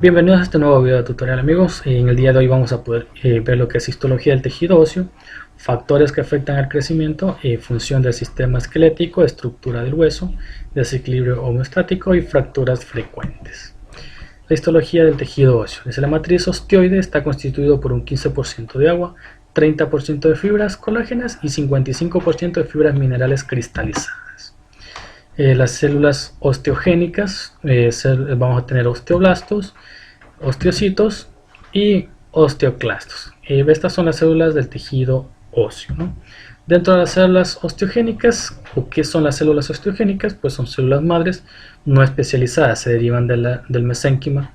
Bienvenidos a este nuevo video tutorial, amigos. En el día de hoy vamos a poder ver lo que es histología del tejido óseo, factores que afectan al crecimiento, función del sistema esquelético, estructura del hueso, desequilibrio homeostático y fracturas frecuentes. La histología del tejido óseo. Desde la matriz osteoide está constituido por un 15% de agua, 30% de fibras colágenas y 55% de fibras minerales cristalizadas. Las células osteogénicas, vamos a tener osteoblastos, osteocitos y osteoclastos. Estas son las células del tejido óseo, ¿no? Dentro de las células osteogénicas, ¿o qué son las células osteogénicas? Pues son células madres no especializadas, se derivan del mesénquima.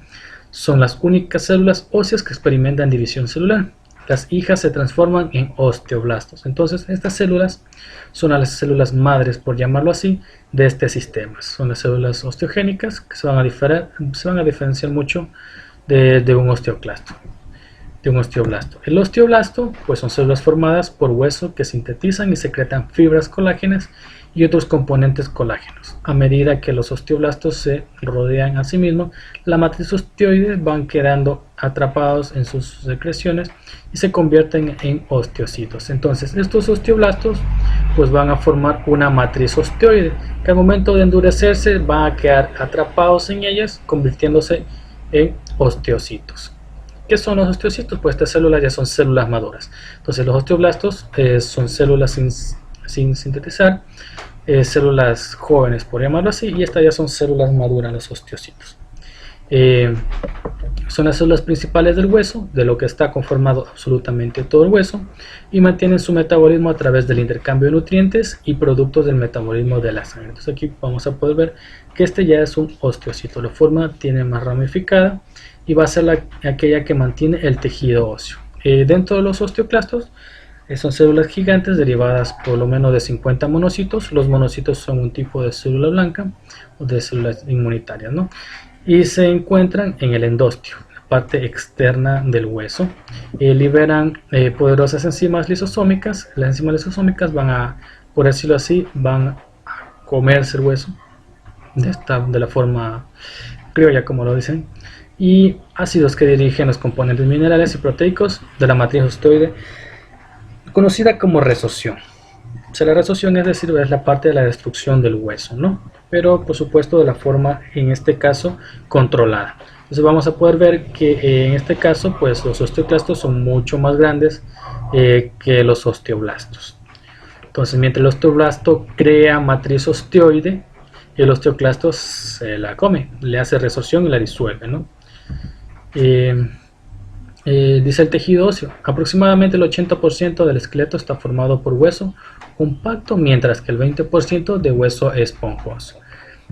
Son las únicas células óseas que experimentan división celular. Las hijas se transforman en osteoblastos. Entonces, estas células son las células madres, por llamarlo así, de este sistema. Son las células osteogénicas que se van a diferenciar mucho de un osteoclasto, de un osteoblasto. El osteoblasto, pues son células formadas por hueso que sintetizan y secretan fibras colágenas y otros componentes colágenos. A medida que los osteoblastos se rodean a sí mismos, la matriz osteoide van quedando atrapados en sus secreciones y se convierten en osteocitos. Entonces estos osteoblastos pues van a formar una matriz osteoide que al momento de endurecerse van a quedar atrapados en ellas, convirtiéndose en osteocitos. ¿Qué son los osteocitos? Pues estas células ya son células maduras. Entonces los osteoblastos son células sin sintetizar, células jóvenes por llamarlo así, y estas ya son células maduras, los osteocitos. Son las células principales del hueso, de lo que está conformado absolutamente todo el hueso, y mantienen su metabolismo a través del intercambio de nutrientes y productos del metabolismo de la sangre. Entonces aquí vamos a poder ver que este ya es un osteocito. La forma tiene más ramificada y va a ser aquella que mantiene el tejido óseo. Dentro de los osteoclastos son células gigantes derivadas por lo menos de 50 monocitos. Los monocitos son un tipo de célula blanca o de células inmunitarias, ¿no? Y se encuentran en el endostio, la parte externa del hueso. Liberan poderosas enzimas lisosómicas. Las enzimas lisosómicas van a, por decirlo así, van a comerse el hueso de la forma criolla, como lo dicen, y ácidos que dirigen los componentes minerales y proteicos de la matriz osteoide, conocida como resorción. O sea, la resorción es la parte de la destrucción del hueso, ¿no? Pero por supuesto de la forma, en este caso, controlada. Entonces vamos a poder ver que en este caso, pues los osteoclastos son mucho más grandes que los osteoblastos. Entonces, mientras el osteoblasto crea matriz osteoide, el osteoclasto se la come, le hace resorción y la disuelve, ¿no? Dice el tejido óseo, aproximadamente el 80% del esqueleto está formado por hueso compacto, mientras que el 20% de hueso esponjoso.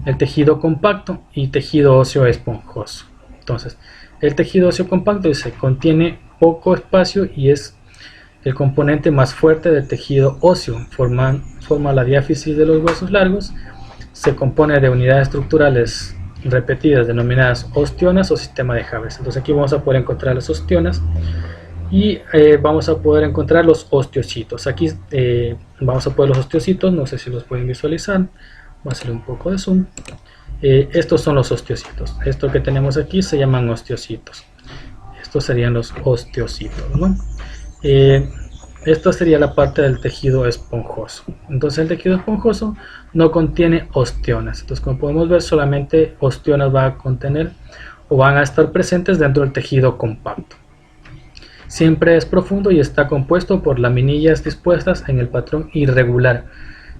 El tejido compacto y tejido óseo esponjoso. Entonces, el tejido óseo compacto dice, contiene poco espacio y es el componente más fuerte del tejido óseo. Forma la diáfisis de los huesos largos. Se compone de unidades estructurales repetidas denominadas ostionas o sistema de Haber. Entonces aquí vamos a poder encontrar las ostionas y vamos a poder encontrar los osteocitos. Aquí vamos a poner los osteocitos, no sé si los pueden visualizar. Voy a hacerle un poco de zoom. Estos son los osteocitos. Esto que tenemos aquí se llaman osteocitos. Estos serían los osteocitos, ¿no? Esta sería la parte del tejido esponjoso. Entonces el tejido esponjoso no contiene ostionas. Entonces, como podemos ver, solamente ostionas va a contener o van a estar presentes dentro del tejido compacto. Siempre es profundo y está compuesto por laminillas dispuestas en el patrón irregular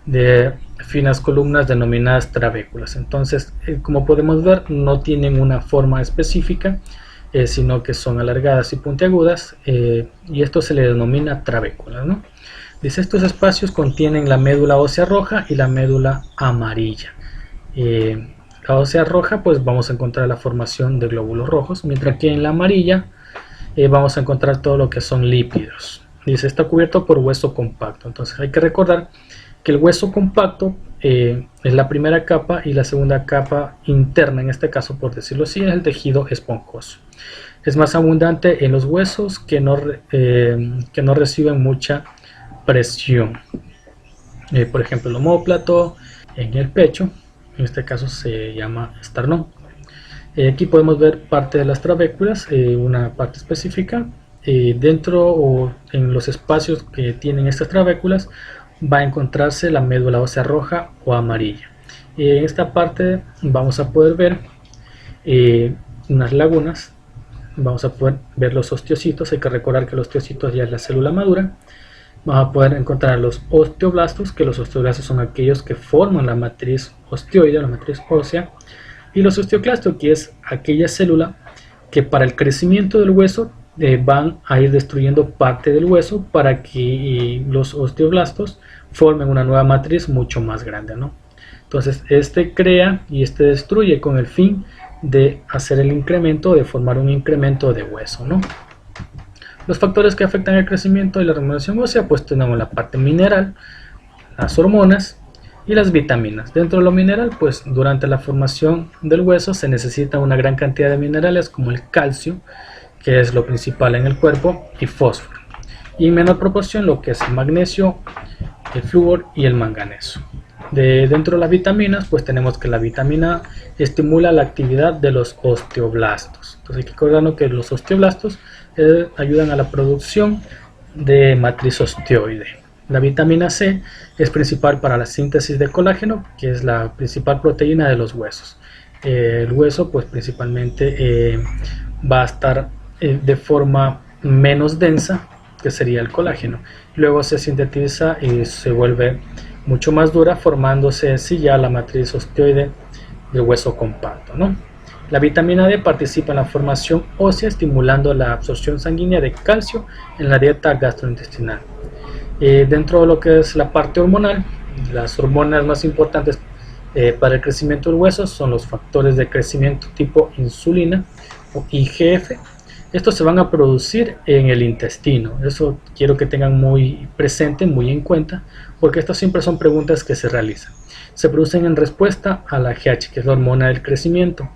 de finas columnas denominadas trabéculas. Entonces, como podemos ver, no tienen una forma específica, sino que son alargadas y puntiagudas, y esto se le denomina trabécula, ¿no? Dice, estos espacios contienen la médula ósea roja y la médula amarilla. La ósea roja, pues vamos a encontrar la formación de glóbulos rojos, mientras que en la amarilla vamos a encontrar todo lo que son lípidos. Dice, está cubierto por hueso compacto. Entonces hay que recordar que el hueso compacto es la primera capa, y la segunda capa interna, en este caso por decirlo así, es el tejido esponjoso. Es más abundante en los huesos que no reciben mucha presión. Por ejemplo, el omóplato, en el pecho, en este caso se llama esternón. Aquí podemos ver parte de las trabéculas, una parte específica. Dentro o en los espacios que tienen estas trabéculas va a encontrarse la médula ósea roja o amarilla. En esta parte vamos a poder ver unas lagunas, vamos a poder ver los osteocitos. Hay que recordar que los osteocitos ya es la célula madura. Vamos a poder encontrar los osteoblastos, que los osteoblastos son aquellos que forman la matriz osteoide, la matriz ósea, y los osteoclastos, que es aquella célula que para el crecimiento del hueso van a ir destruyendo parte del hueso para que los osteoblastos formen una nueva matriz mucho más grande, ¿no? Entonces este crea y este destruye con el fin de hacer el incremento, de formar un incremento de hueso, ¿no? Los factores que afectan el crecimiento y la regeneración ósea, pues tenemos la parte mineral, las hormonas y las vitaminas. Dentro de lo mineral, pues durante la formación del hueso se necesita una gran cantidad de minerales como el calcio, que es lo principal en el cuerpo, y fósforo. Y en menor proporción lo que es el magnesio, el flúor y el manganeso. Dentro de las vitaminas, pues tenemos que la vitamina A estimula la actividad de los osteoblastos. Entonces hay que recordarnos que los osteoblastos ayudan a la producción de matriz osteoide. La vitamina C es principal para la síntesis de colágeno, que es la principal proteína de los huesos. El hueso pues principalmente va a estar de forma menos densa, que sería el colágeno. Luego se sintetiza y se vuelve mucho más dura, formándose así ya la matriz osteoide del hueso compacto, ¿no? La vitamina D participa en la formación ósea, estimulando la absorción sanguínea de calcio en la dieta gastrointestinal. Dentro de lo que es la parte hormonal, las hormonas más importantes para el crecimiento del hueso son los factores de crecimiento tipo insulina o IGF. Estos se van a producir en el intestino. Eso quiero que tengan muy presente, muy en cuenta, porque estas siempre son preguntas que se realizan. Se producen en respuesta a la GH, que es la hormona del crecimiento.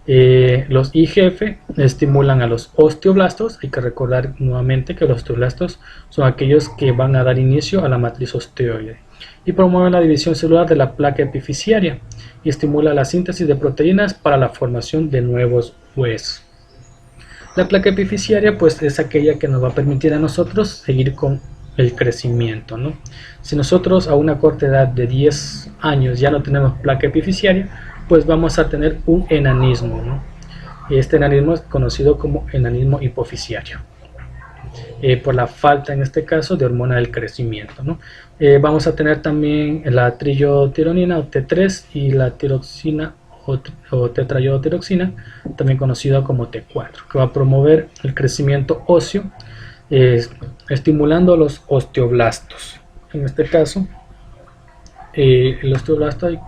Los IGF estimulan a los osteoblastos. Hay que recordar nuevamente que los osteoblastos son aquellos que van a dar inicio a la matriz osteoide, y promueven la división celular de la placa epifisiaria y estimula la síntesis de proteínas para la formación de nuevos huesos. La placa epifisiaria pues es aquella que nos va a permitir a nosotros seguir con el crecimiento, ¿no? Si nosotros a una corta edad de 10 años ya no tenemos placa epifisiaria, pues vamos a tener un enanismo, ¿no? Este enanismo es conocido como enanismo hipofisiario, por la falta en este caso de hormona del crecimiento, ¿no? Vamos a tener también la trillotironina o T3 y la tiroxina o tetrayotiroxina, también conocida como T4, que va a promover el crecimiento óseo, estimulando los osteoblastos. En este caso, el osteoblasto hay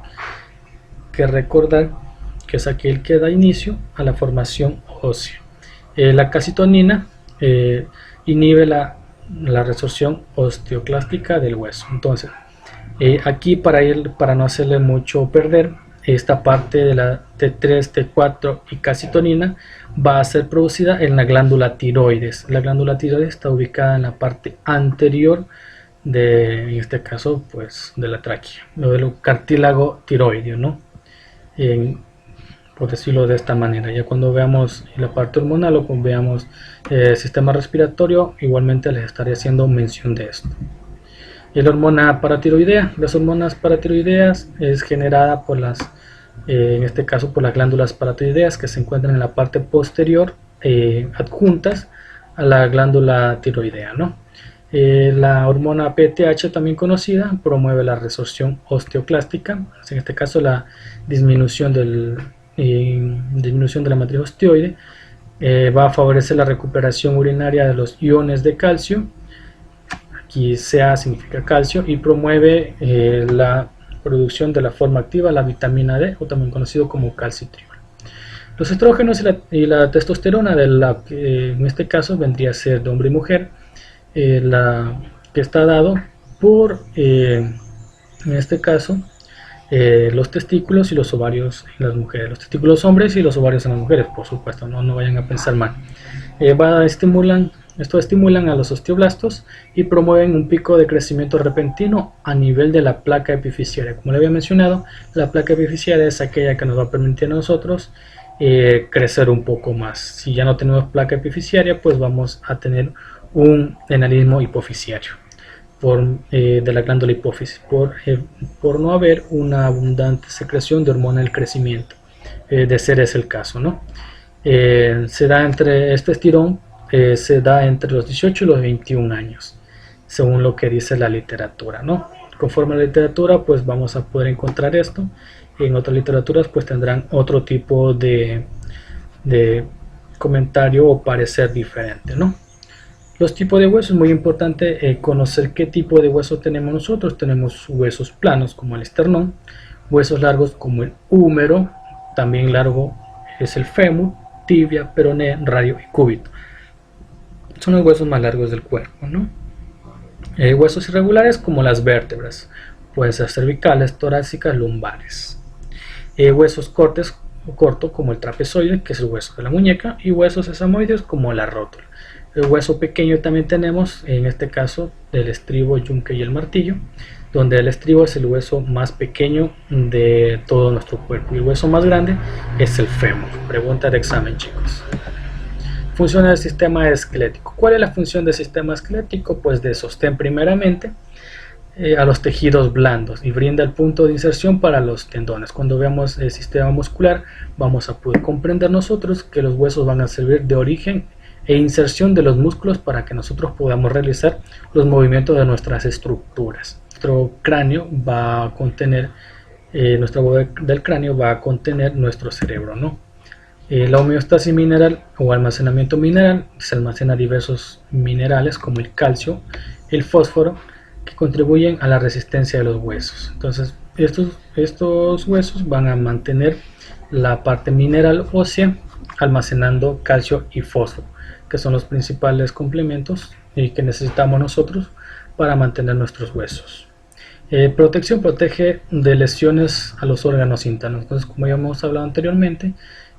que recordar que es aquel que da inicio a la formación ósea. La calcitonina inhibe la resorción osteoclástica del hueso. Entonces, aquí para no hacerle mucho perder, esta parte de la T3, T4 y calcitonina va a ser producida en la glándula tiroides. La glándula tiroides está ubicada en la parte anterior en este caso, pues de la tráquea, o del cartílago tiroideo, ¿no? Por decirlo de esta manera. Ya cuando veamos la parte hormonal o cuando veamos el sistema respiratorio, igualmente les estaré haciendo mención de esto. Y la hormona paratiroidea. Las hormonas paratiroideas es generada por en este caso por las glándulas paratiroideas, que se encuentran en la parte posterior, adjuntas a la glándula tiroidea, ¿no? La hormona PTH, también conocida, promueve la resorción osteoclástica, en este caso la disminución de la matriz osteoide. Va a favorecer la recuperación urinaria de los iones de calcio. Aquí Ca significa calcio, y promueve la producción de la forma activa, la vitamina D, o también conocido como calcitriol. Los estrógenos y la testosterona, en este caso vendría a ser de hombre y mujer, que está dado por, en este caso, los testículos y los ovarios en las mujeres. Los testículos hombres y los ovarios en las mujeres, por supuesto, no vayan a pensar mal. Esto estimulan a los osteoblastos y promueven un pico de crecimiento repentino a nivel de la placa epifisiaria. Como le había mencionado, la placa epifisiaria es aquella que nos va a permitir a nosotros crecer un poco más. Si ya no tenemos placa epifisiaria, pues vamos a tener un enanismo hipofisiario de la glándula hipófisis por no haber una abundante secreción de hormona del crecimiento. De ser ese el caso, ¿no? Se da entre este estirón se da entre los 18 y los 21 años, según lo que dice la literatura, ¿no? Conforme a la literatura, pues vamos a poder encontrar esto. En otras literaturas, pues tendrán otro tipo de comentario o parecer diferente, ¿no? Los tipos de huesos, es muy importante conocer qué tipo de hueso tenemos nosotros. Tenemos huesos planos como el esternón, huesos largos como el húmero, también largo es el fémur, tibia, peroné, radio y cúbito. Son los huesos más largos del cuerpo, ¿no? Huesos irregulares como las vértebras, pueden ser cervicales, torácicas, lumbares. Huesos cortos como el trapezoide, que es el hueso de la muñeca, y huesos sesamoides como la rótula. El hueso pequeño también tenemos, en este caso, del estribo, yunque y el martillo, donde el estribo es el hueso más pequeño de todo nuestro cuerpo y el hueso más grande es el fémur. Pregunta de examen, chicos. Función del sistema esquelético. ¿Cuál es la función del sistema esquelético? Pues de sostén primeramente a los tejidos blandos y brinda el punto de inserción para los tendones. Cuando veamos el sistema muscular vamos a poder comprender nosotros que los huesos van a servir de origen e inserción de los músculos para que nosotros podamos realizar los movimientos de nuestras estructuras. Nuestro cráneo va a contener, nuestra bóveda del cráneo va a contener nuestro cerebro, ¿no? La homeostasis mineral o almacenamiento mineral se almacena diversos minerales como el calcio, el fósforo, que contribuyen a la resistencia de los huesos. Entonces estos huesos van a mantener la parte mineral ósea almacenando calcio y fósforo, que son los principales complementos que necesitamos nosotros para mantener nuestros huesos. Protección protege de lesiones a los órganos internos. Entonces, como ya hemos hablado anteriormente,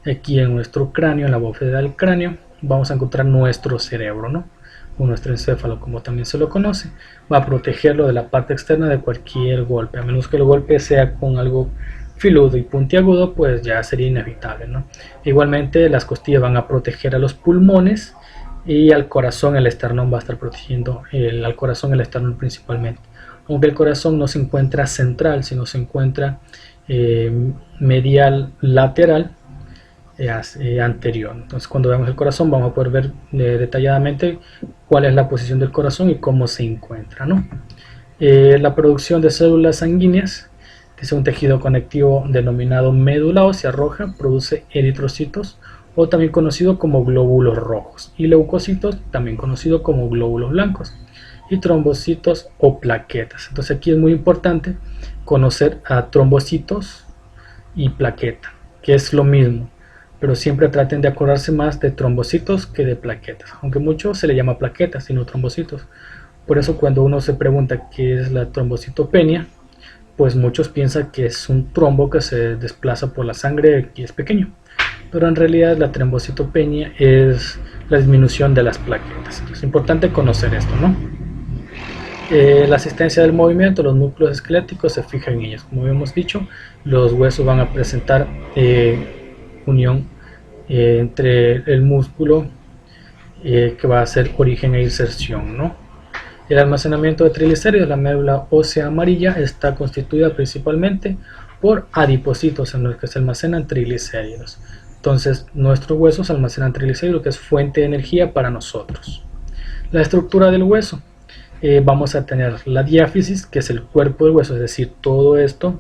aquí en nuestro cráneo, en la bóveda del cráneo, vamos a encontrar nuestro cerebro, ¿no? O nuestro encéfalo, como también se lo conoce. Va a protegerlo de la parte externa de cualquier golpe, a menos que el golpe sea con algo filudo y puntiagudo, pues ya sería inevitable, ¿no? Igualmente las costillas van a proteger a los pulmones y al corazón. El esternón va a estar protegiendo al corazón, el esternón principalmente, aunque el corazón no se encuentra central, sino se encuentra medial lateral anterior. Entonces cuando veamos el corazón vamos a poder ver detalladamente cuál es la posición del corazón y cómo se encuentra, ¿no? La producción de células sanguíneas, que es un tejido conectivo denominado médula ósea roja, produce eritrocitos, o también conocido como glóbulos rojos, y leucocitos, también conocido como glóbulos blancos, y trombocitos o plaquetas. Entonces aquí es muy importante conocer a trombocitos y plaqueta, que es lo mismo, pero siempre traten de acordarse más de trombocitos que de plaquetas, aunque mucho se le llama plaquetas y no trombocitos. Por eso cuando uno se pregunta qué es la trombocitopenia, pues muchos piensan que es un trombo que se desplaza por la sangre y es pequeño, pero en realidad la trombocitopenia es la disminución de las plaquetas. Entonces, es importante conocer esto, ¿no? La asistencia del movimiento, los núcleos esqueléticos se fijan en ellos. Como hemos dicho, los huesos van a presentar unión entre el músculo que va a ser origen e inserción, ¿no? El almacenamiento de triglicéridos, la médula ósea amarilla, está constituida principalmente por adipocitos en los que se almacenan triglicéridos. Entonces nuestros huesos almacenan triglicéridos, que es fuente de energía para nosotros. La estructura del hueso, vamos a tener la diáfisis, que es el cuerpo del hueso, es decir, todo esto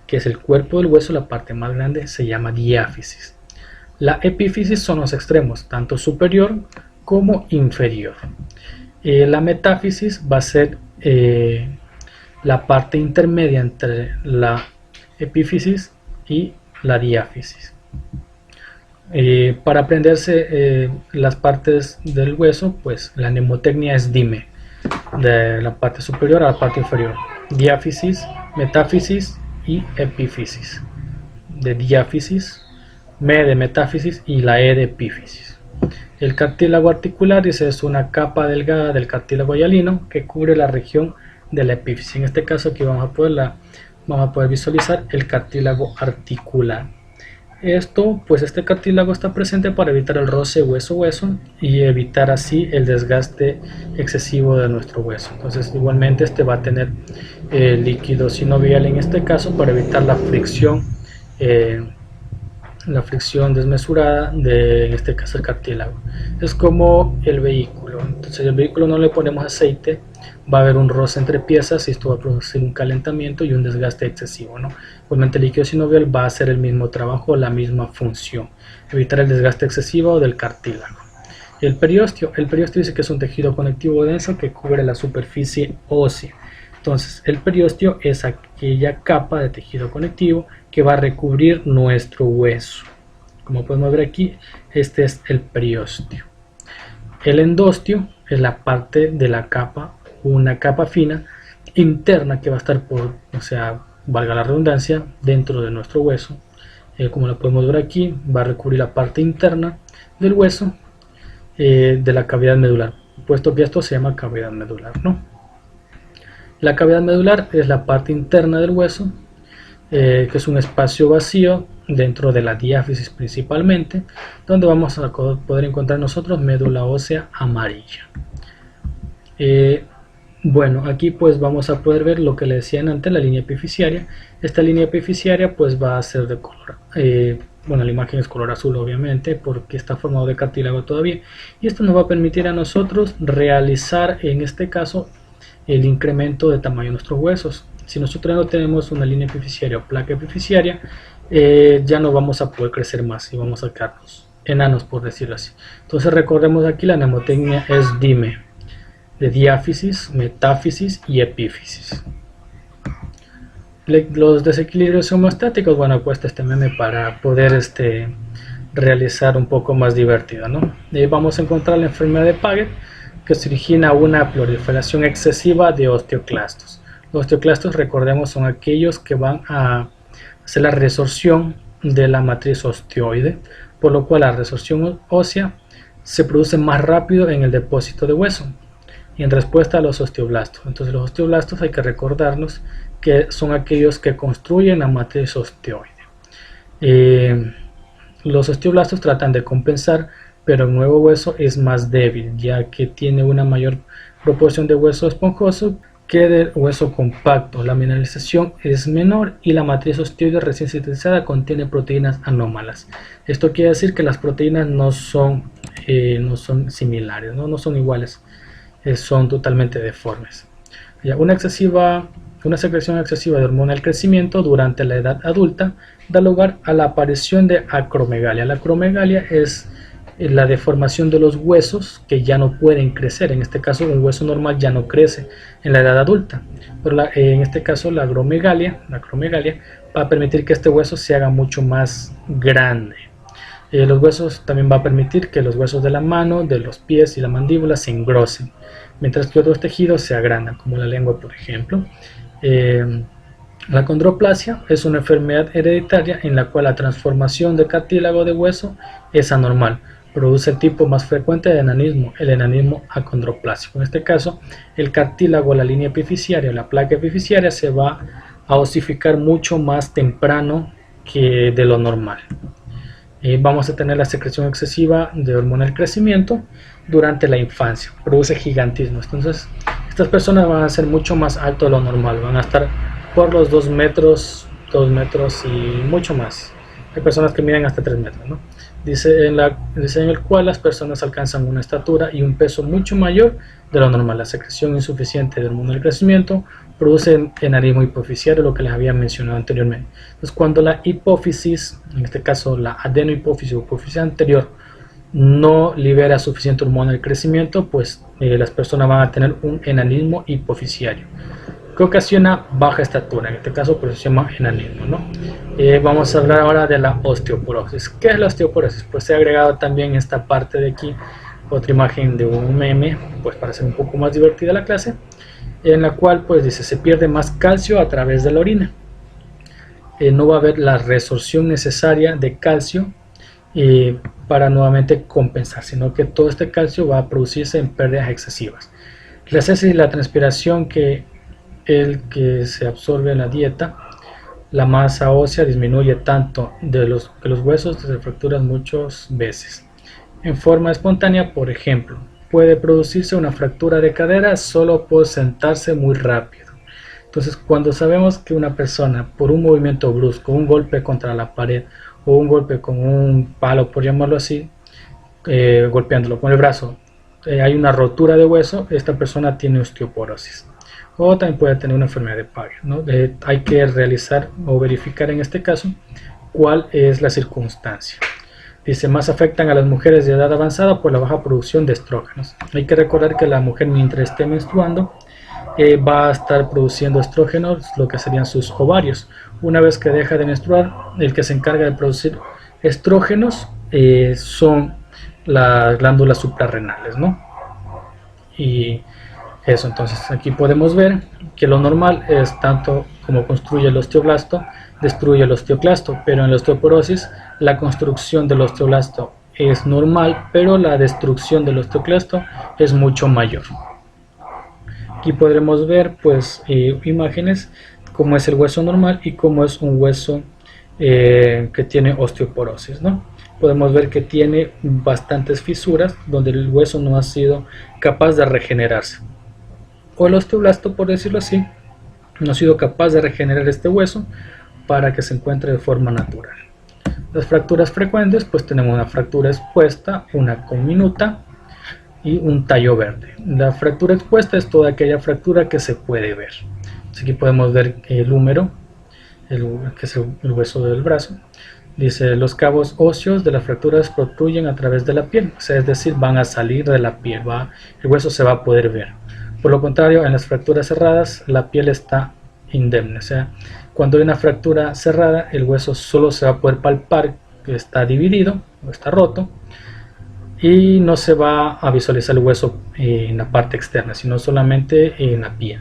que es el cuerpo del hueso, la parte más grande, se llama diáfisis. La epífisis son los extremos, tanto superior como inferior. La metáfisis va a ser la parte intermedia entre la epífisis y la diáfisis. Para aprenderse las partes del hueso, pues la mnemotecnia es dime, de la parte superior a la parte inferior: diáfisis, metáfisis y epífisis. De diáfisis, me de metáfisis y la e de epífisis. El cartílago articular es una capa delgada del cartílago hialino que cubre la región de la epífisis. En este caso aquí vamos a poder visualizar el cartílago articular. Este cartílago está presente para evitar el roce hueso-hueso y evitar así el desgaste excesivo de nuestro hueso. Entonces igualmente este va a tener líquido sinovial en este caso para evitar la fricción desmesurada de, en este caso, el cartílago. Es como el vehículo. Entonces el vehículo no le ponemos aceite, va a haber un roce entre piezas y esto va a producir un calentamiento y un desgaste excesivo, ¿no? Igualmente el líquido sinovial va a hacer el mismo trabajo, la misma función, evitar el desgaste excesivo del cartílago. El periósteo dice que es un tejido conectivo denso que cubre la superficie ósea. Entonces el periósteo es aquella capa de tejido conectivo que va a recubrir nuestro hueso. Como podemos ver aquí, este es el periósteo. El endosteo es la parte de la capa, una capa fina interna que va a estar valga la redundancia, dentro de nuestro hueso. Como lo podemos ver aquí, va a recubrir la parte interna del hueso de la cavidad medular, puesto que esto se llama cavidad medular, ¿no? La cavidad medular es la parte interna del hueso, que es un espacio vacío dentro de la diáfisis principalmente, donde vamos a poder encontrar nosotros médula ósea amarilla. Bueno, aquí pues vamos a poder ver lo que le decían antes, la línea epifisiaria. Esta línea epifisiaria pues va a ser de color, bueno, la imagen es color azul obviamente porque está formado de cartílago todavía, y esto nos va a permitir a nosotros realizar en este caso el incremento de tamaño de nuestros huesos. Si nosotros no tenemos una línea epifisiaria o placa epifisiaria, ya no vamos a poder crecer más y vamos a quedarnos enanos, por decirlo así. Entonces recordemos aquí la mnemotecnia es DIME, de diáfisis, metáfisis y epífisis. Los desequilibrios homeostáticos, bueno, pues este meme para poder realizar un poco más divertido, ¿no? Vamos a encontrar la enfermedad de Paget, que se origina una proliferación excesiva de osteoclastos. Los osteoclastos, recordemos, son aquellos que van a hacer la resorción de la matriz osteoide, por lo cual la resorción ósea se produce más rápido en el depósito de hueso y en respuesta a los osteoblastos. Entonces los osteoblastos hay que recordarnos que son aquellos que construyen la matriz osteoide. Los osteoblastos tratan de compensar, pero el nuevo hueso es más débil, ya que tiene una mayor proporción de hueso esponjoso que del hueso compacto. La mineralización es menor y la matriz osteoide recién sintetizada contiene proteínas anómalas. Esto quiere decir que las proteínas no son similares, no son iguales, son totalmente deformes. Una secreción excesiva de hormona del crecimiento durante la edad adulta da lugar a la aparición de acromegalia. La acromegalia es la deformación de los huesos que ya no pueden crecer. En este caso un hueso normal ya no crece en la edad adulta, pero en este caso la acromegalia va a permitir que este hueso se haga mucho más grande. Los huesos también va a permitir que los huesos de la mano, de los pies y la mandíbula se engrosen, mientras que otros tejidos se agrandan, como la lengua, por ejemplo. La condroplasia es una enfermedad hereditaria en la cual la transformación de cartílago de hueso es anormal. Produce el tipo más frecuente de enanismo, el enanismo acondroplásico. En este caso, el cartílago, la línea epifisiaria o la placa epifisiaria se va a osificar mucho más temprano que de lo normal. Vamos a tener la secreción excesiva de hormona del crecimiento durante la infancia, produce gigantismo. Entonces estas personas van a ser mucho más altos de lo normal, van a estar por los 2 metros y mucho más. Hay personas que miden hasta 3 metros, ¿no? Dice en el cual las personas alcanzan una estatura y un peso mucho mayor de lo normal. La secreción insuficiente de hormona del crecimiento produce enanismo hipofisiario, lo que les había mencionado anteriormente. Entonces, cuando la hipófisis, en este caso la adenohipófisis o hipófisis anterior, no libera suficiente hormona del crecimiento, pues las personas van a tener un enanismo hipofisiario, que ocasiona baja estatura. En este caso pues se llama enanismo, ¿no? Vamos a hablar ahora de la osteoporosis. ¿Qué es la osteoporosis? Pues he agregado también esta parte de aquí otra imagen de un meme, pues para hacer un poco más divertida la clase, en la cual pues dice se pierde más calcio a través de la orina. No va a haber la resorción necesaria de calcio para nuevamente compensar, sino que todo este calcio va a producirse en pérdidas excesivas. La heces y la transpiración que se absorbe en la dieta la masa ósea disminuye tanto de los huesos de fracturas muchas veces. En forma espontánea, por ejemplo, puede producirse una fractura de cadera solo por sentarse muy rápido. Entonces, cuando sabemos que una persona, por un movimiento brusco, un golpe contra la pared o un golpe con un palo, por llamarlo así, golpeándolo con el brazo, hay una rotura de hueso, esta persona tiene osteoporosis. O también puede tener una enfermedad de Paget, ¿no? Hay que realizar o verificar en este caso cuál es la circunstancia. Dice, más afectan a las mujeres de edad avanzada por la baja producción de estrógenos. Hay que recordar que la mujer, mientras esté menstruando, va a estar produciendo estrógenos, lo que serían sus ovarios. Una vez que deja de menstruar, el que se encarga de producir estrógenos son las glándulas suprarrenales, ¿no? Y eso, entonces aquí podemos ver que lo normal es tanto como construye el osteoblasto, destruye el osteoclasto, pero en la osteoporosis la construcción del osteoblasto es normal, pero la destrucción del osteoclasto es mucho mayor. Aquí podremos ver pues imágenes cómo es el hueso normal y cómo es un hueso que tiene osteoporosis, ¿no? Podemos ver que tiene bastantes fisuras donde el hueso no ha sido capaz de regenerarse, o el osteoblasto, por decirlo así, no ha sido capaz de regenerar este hueso para que se encuentre de forma natural. Las fracturas frecuentes, pues tenemos una fractura expuesta, una comminuta y un tallo verde. La fractura expuesta es toda aquella fractura que se puede ver. Aquí podemos ver el húmero, que es el hueso del brazo. Dice, los cabos óseos de las fracturas protruyen a través de la piel, o sea, es decir, van a salir de la piel, el hueso se va a poder ver. Por lo contrario, en las fracturas cerradas, la piel está indemne, o sea, cuando hay una fractura cerrada, el hueso solo se va a poder palpar que está dividido o está roto, y no se va a visualizar el hueso en la parte externa, sino solamente en la piel.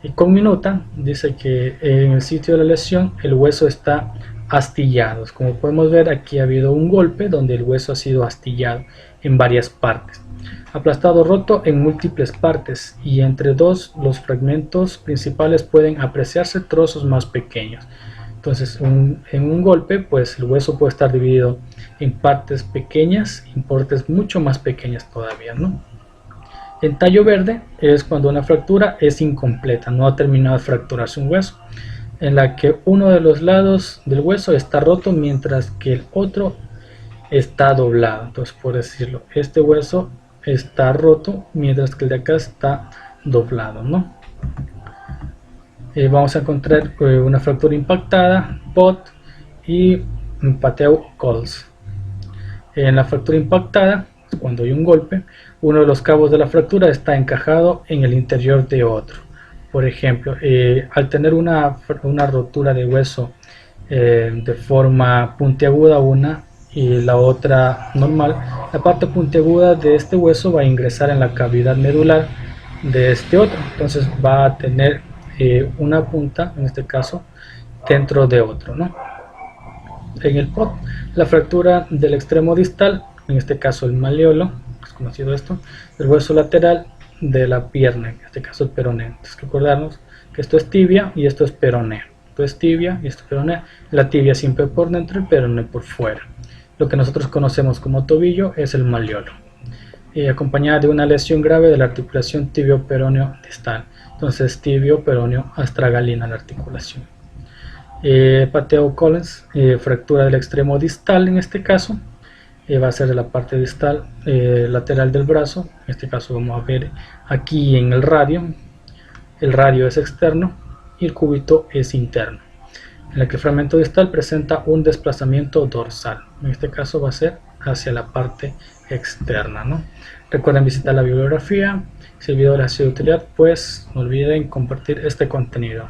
Y comminuta dice que en el sitio de la lesión el hueso está astillado. Como podemos ver, aquí ha habido un golpe donde el hueso ha sido astillado en varias partes, aplastado, roto en múltiples partes, y entre los fragmentos principales pueden apreciarse trozos más pequeños. Entonces en un golpe pues el hueso puede estar dividido en partes pequeñas y partes mucho más pequeñas todavía, ¿no? El tallo verde es cuando una fractura es incompleta, no ha terminado de fracturarse un hueso, en la que uno de los lados del hueso está roto mientras que el otro está doblado. Entonces, por decirlo, este hueso está roto mientras que el de acá está doblado, ¿no? Vamos a encontrar una fractura impactada, POT, y Pateu Colles. En la fractura impactada, cuando hay un golpe, uno de los cabos de la fractura está encajado en el interior de otro. Por ejemplo, al tener una rotura de hueso de forma puntiaguda una y la otra normal, la parte puntiaguda de este hueso va a ingresar en la cavidad medular de este otro. Entonces va a tener una punta, en este caso, dentro de otro, ¿no? En el POT, la fractura del extremo distal, en este caso el malleolo, es conocido esto, el hueso lateral de la pierna, en este caso el peroné. Entonces, recordarnos que esto es tibia y esto es peroné. Esto es tibia y esto es peroné. La tibia siempre por dentro y el peroné por fuera. Lo que nosotros conocemos como tobillo es el malleolo, acompañada de una lesión grave de la articulación tibio-peroneo distal. Entonces, tibio-peroneo astragalina la articulación. Pateu Colles, fractura del extremo distal en este caso, va a ser de la parte distal lateral del brazo. En este caso vamos a ver aquí en el radio es externo y el cúbito es interno, en el que el fragmento distal presenta un desplazamiento dorsal. En este caso va a ser hacia la parte externa, ¿no? Recuerden visitar la bibliografía. Si el video les ha sido de utilidad, pues no olviden compartir este contenido.